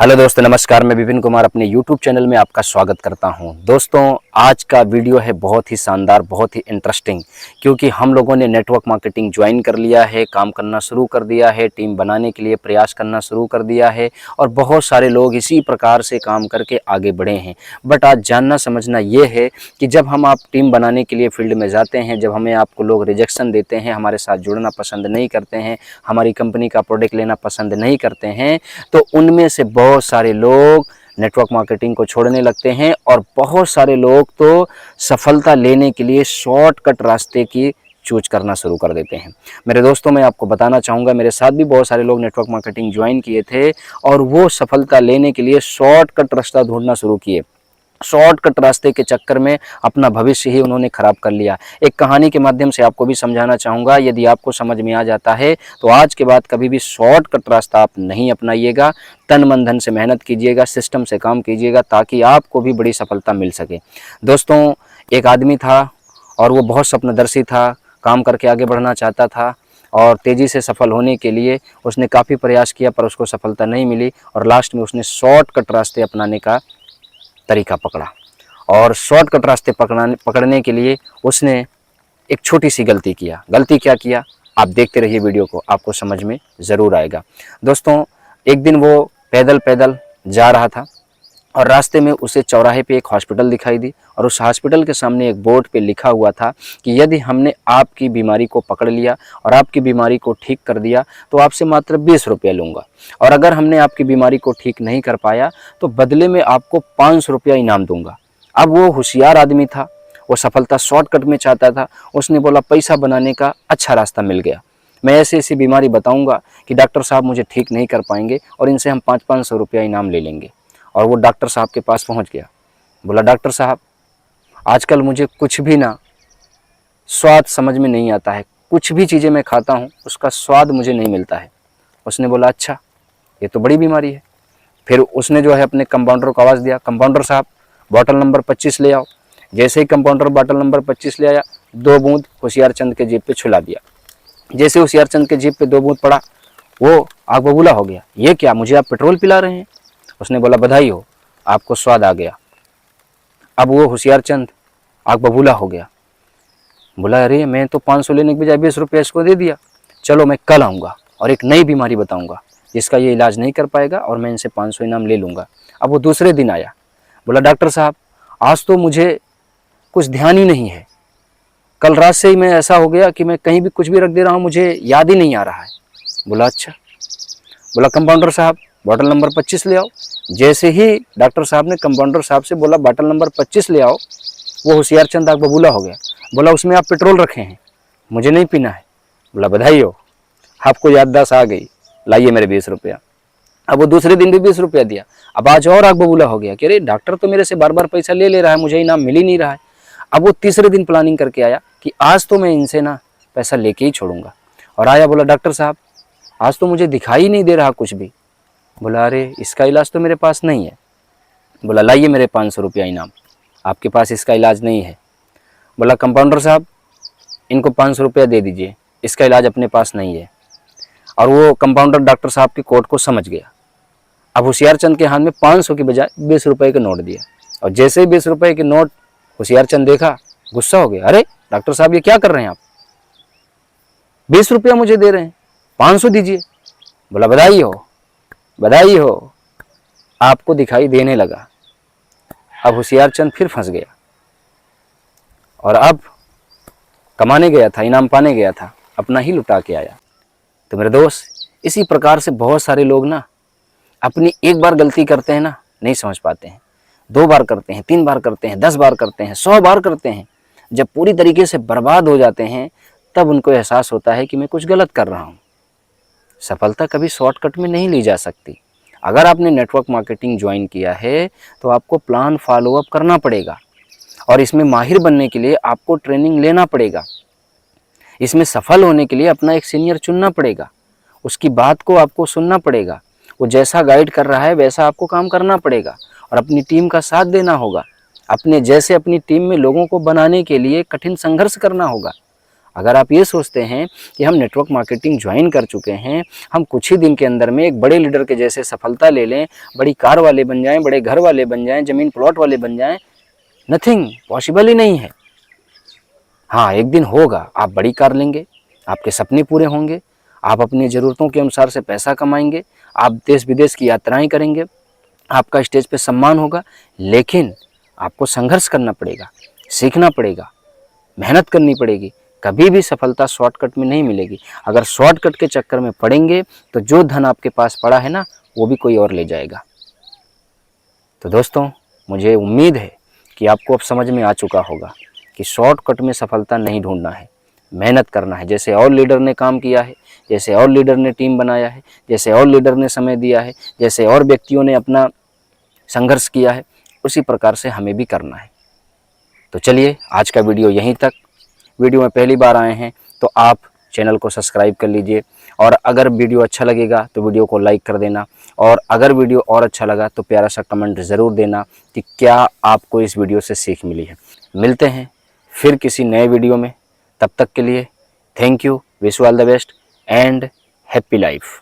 Hello दोस्तों, नमस्कार। मैं विपिन कुमार अपने YouTube चैनल में आपका स्वागत करता हूं। दोस्तों, आज का वीडियो है बहुत ही शानदार, बहुत ही इंटरेस्टिंग, क्योंकि हम लोगों ने नेटवर्क मार्केटिंग ज्वाइन कर लिया है, काम करना शुरू कर दिया है, टीम बनाने के लिए प्रयास करना शुरू कर दिया है और बहुत सारे लोग इसी प्रकार से काम करके आगे बढ़े हैं। बट आज जानना समझना ये है कि जब हम आप टीम बनाने के लिए फील्ड में जाते हैं, जब हमें आपको लोग रिजेक्शन देते हैं, हमारे साथ जुड़ना पसंद नहीं करते हैं, हमारी कंपनी का प्रोडक्ट लेना पसंद नहीं करते हैं, तो उनमें से बहुत सारे लोग नेटवर्क मार्केटिंग को छोड़ने लगते हैं और बहुत सारे लोग तो सफलता लेने के लिए शॉर्टकट रास्ते की चूज करना शुरू कर देते हैं। मेरे दोस्तों, मैं आपको बताना चाहूँगा, मेरे साथ भी बहुत सारे लोग नेटवर्क मार्केटिंग ज्वाइन किए थे और वो सफलता लेने के लिए शॉर्टकट रास्ता ढूंढना शुरू किए। शॉर्टकट रास्ते के चक्कर में अपना भविष्य ही उन्होंने खराब कर लिया। एक कहानी के माध्यम से आपको भी समझाना चाहूँगा। यदि आपको समझ में आ जाता है तो आज के बाद कभी भी शॉर्टकट रास्ता आप नहीं अपनाइएगा। तन मन धन से मेहनत कीजिएगा, सिस्टम से काम कीजिएगा, ताकि आपको भी बड़ी सफलता मिल सके। दोस्तों, एक आदमी था और वो बहुत स्वप्नदर्शी था, काम करके आगे बढ़ना चाहता था और तेज़ी से सफल होने के लिए उसने काफ़ी प्रयास किया, पर उसको सफलता नहीं मिली और लास्ट में उसने शॉर्टकट रास्ते अपनाने का तरीका पकड़ा। और शॉर्टकट रास्ते पकड़ने के लिए उसने एक छोटी सी गलती किया। गलती क्या किया, आप देखते रहिए वीडियो को, आपको समझ में ज़रूर आएगा। दोस्तों, एक दिन वो पैदल पैदल जा रहा था और रास्ते में उसे चौराहे पे एक हॉस्पिटल दिखाई दी और उस हॉस्पिटल के सामने एक बोर्ड पे लिखा हुआ था कि यदि हमने आपकी बीमारी को पकड़ लिया और आपकी बीमारी को ठीक कर दिया तो आपसे मात्र 20 रुपये लूँगा, और अगर हमने आपकी बीमारी को ठीक नहीं कर पाया तो बदले में आपको 500 रुपया इनाम दूंगा। अब वो होशियार आदमी था, वो सफलता शॉर्टकट में चाहता था। उसने बोला, पैसा बनाने का अच्छा रास्ता मिल गया, मैं ऐसी ऐसी बीमारी बताऊँगा कि डॉक्टर साहब मुझे ठीक नहीं कर पाएंगे और इनसे हम 500 रुपया इनाम ले लेंगे। और वो डॉक्टर साहब के पास पहुंच गया। बोला, डॉक्टर साहब, आजकल मुझे कुछ भी ना स्वाद समझ में नहीं आता है, कुछ भी चीज़ें मैं खाता हूं उसका स्वाद मुझे नहीं मिलता है। उसने बोला, अच्छा, ये तो बड़ी बीमारी है। फिर उसने जो है अपने कंपाउंडर को आवाज़ दिया, कंपाउंडर साहब, बॉटल नंबर 25 ले आओ। जैसे ही कंपाउंडर बॉटल नंबर 25 ले आया, 2 बूंद होशियारचंद के जेब पे छुला दिया। जैसे होशियारचंद के जेब पे 2 बूंद पड़ा, वो आग बबूला हो गया। ये क्या, मुझे आप पेट्रोल पिला रहे हैं? उसने बोला, बधाई हो, आपको स्वाद आ गया। अब वो होशियारचंद आग बबूला हो गया। बोला, अरे मैं तो 500 लेने के बजाय 20 रुपये इसको दे दिया। चलो मैं कल आऊँगा और एक नई बीमारी बताऊँगा जिसका ये इलाज नहीं कर पाएगा और मैं इनसे 500 इनाम ले लूँगा। अब वो दूसरे दिन आया। बोला, डॉक्टर साहब, आज तो मुझे कुछ ध्यान ही नहीं है, कल रात से ही मैं ऐसा हो गया कि मैं कहीं भी कुछ भी रख दे रहा हूँ, मुझे याद ही नहीं आ रहा है। बोला, अच्छा। बोला, कंपाउंडर साहब, बॉटल नंबर 25 ले आओ। जैसे ही डॉक्टर साहब ने कंपाउंडर साहब से बोला बॉटल नंबर 25 ले आओ, वो होशियारचंद आग बबूला हो गया। बोला, उसमें आप पेट्रोल रखे हैं, मुझे नहीं पीना है। बोला, बधाई हो, आपको याददाश्त आ गई, लाइए मेरे 20 रुपया। अब वो दूसरे दिन भी 20 रुपया दिया। अब आज और आग बबूला हो गया कि अरे डॉक्टर तो मेरे से बार बार पैसा ले रहा है, मुझे इनाम मिल ही नहीं रहा है। अब वो तीसरे दिन प्लानिंग करके आया कि आज तो मैं इनसे ना पैसा लेके ही छोड़ूंगा। और आया, बोला, डॉक्टर साहब, आज तो मुझे दिखाई नहीं दे रहा कुछ भी। बोला, अरे इसका इलाज तो मेरे पास नहीं है। बोला, लाइए मेरे 500 रुपया इनाम, आपके पास इसका इलाज नहीं है। बोला, कंपाउंडर साहब, इनको 500 रुपया दे दीजिए, इसका इलाज अपने पास नहीं है। और वो कंपाउंडर डॉक्टर साहब की कोर्ट को समझ गया। अब होशियारचंद के हाथ में 500 के बजाय 20 रुपये के नोट दिया और जैसे ही 20 रुपये के नोट होशियारचंद देखा, गुस्सा हो गया। अरे डॉक्टर साहब, ये क्या कर रहे हैं आप, 20 रुपया मुझे दे रहे हैं, 500 दीजिए। बोला, बधाई हो, बधाई हो, आपको दिखाई देने लगा। अब होशियारचंद फिर फंस गया और अब कमाने गया था, इनाम पाने गया था, अपना ही लुटा के आया। तो मेरे दोस्त, इसी प्रकार से बहुत सारे लोग ना अपनी एक बार गलती करते हैं ना, नहीं समझ पाते हैं, 2 बार करते हैं, 3 बार करते हैं, 10 बार करते हैं, 100 बार करते हैं। जब पूरी तरीके से बर्बाद हो जाते हैं तब उनको एहसास होता है कि मैं कुछ गलत कर रहा हूँ। सफलता कभी शॉर्टकट में नहीं ली जा सकती। अगर आपने नेटवर्क मार्केटिंग ज्वाइन किया है तो आपको प्लान फॉलोअप करना पड़ेगा और इसमें माहिर बनने के लिए आपको ट्रेनिंग लेना पड़ेगा। इसमें सफल होने के लिए अपना एक सीनियर चुनना पड़ेगा, उसकी बात को आपको सुनना पड़ेगा, वो जैसा गाइड कर रहा है वैसा आपको काम करना पड़ेगा और अपनी टीम का साथ देना होगा। अपने जैसे अपनी टीम में लोगों को बनाने के लिए कठिन संघर्ष करना होगा। अगर आप ये सोचते हैं कि हम नेटवर्क मार्केटिंग ज्वाइन कर चुके हैं, हम कुछ ही दिन के अंदर में एक बड़े लीडर के जैसे सफलता ले लें, बड़ी कार वाले बन जाएं, बड़े घर वाले बन जाएं, ज़मीन प्लॉट वाले बन जाएं, नथिंग, पॉसिबल ही नहीं है। हाँ, एक दिन होगा, आप बड़ी कार लेंगे, आपके सपने पूरे होंगे, आप अपनी ज़रूरतों के अनुसार से पैसा कमाएंगे, आप देश विदेश की यात्राएं करेंगे, आपका स्टेज पे सम्मान होगा। लेकिन आपको संघर्ष करना पड़ेगा, सीखना पड़ेगा, मेहनत करनी पड़ेगी। कभी भी सफलता शॉर्टकट में नहीं मिलेगी। अगर शॉर्टकट के चक्कर में पड़ेंगे तो जो धन आपके पास पड़ा है ना, वो भी कोई और ले जाएगा। तो दोस्तों, मुझे उम्मीद है कि आपको अब समझ में आ चुका होगा कि शॉर्टकट में सफलता नहीं ढूंढना है, मेहनत करना है। जैसे और लीडर ने काम किया है, जैसे और लीडर ने टीम बनाया है, जैसे और लीडर ने समय दिया है, जैसे और व्यक्तियों ने अपना संघर्ष किया है, उसी प्रकार से हमें भी करना है। तो चलिए, आज का वीडियो यहीं तक। वीडियो में पहली बार आए हैं तो आप चैनल को सब्सक्राइब कर लीजिए, और अगर वीडियो अच्छा लगेगा तो वीडियो को लाइक कर देना, और अगर वीडियो और अच्छा लगा तो प्यारा सा कमेंट ज़रूर देना कि क्या आपको इस वीडियो से सीख मिली है। मिलते हैं फिर किसी नए वीडियो में, तब तक के लिए thank you, wish you all the best and happy life.